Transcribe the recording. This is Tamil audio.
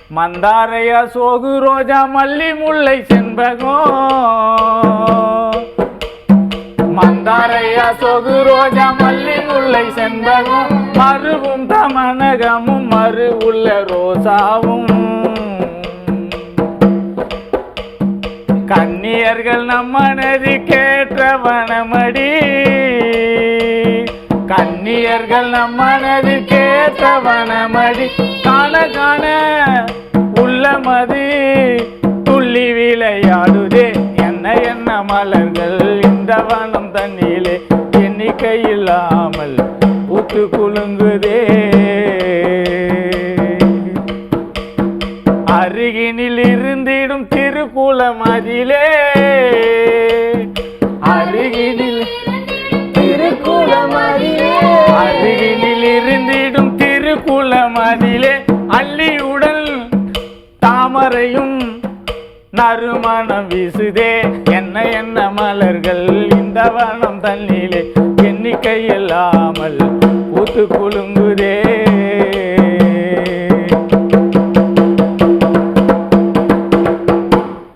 மந்தாரையா சோகு ரோஜா மல்லி முல்லை செண்பகம் மந்தாரையா சோகு ரோஜா மல்லி முல்லை செண்பகம் மருவும் தமனகமும் மறு உள்ள ரோசாவும் கன்னியர்கள் நம் மனதி கேட்ட வனமடி கன்னியர்கள் நம் மனதி கேட்ட வனமடி காண காண உள்ளமதி துள்ளி விளையாடுதே என்ன என்ன மலர்கள் இந்த வனம் தண்ணியிலே எண்ணிக்கை இல்லாமல் பூத்து குலுங்குதே அருகினில் இருந்திடும் திருக்குளம் அதிலே அருகினில் அருகினில் இருந்திடும் திருக்குளம் அதிலே அள்ளியுடல் தாமரையும் நறுமணம் வீசுதே என்ன என்ன மலர்கள் இந்த வனம் தண்ணிலே எண்ணிக்கை இல்லாமல் பூத்து குலுங்குதே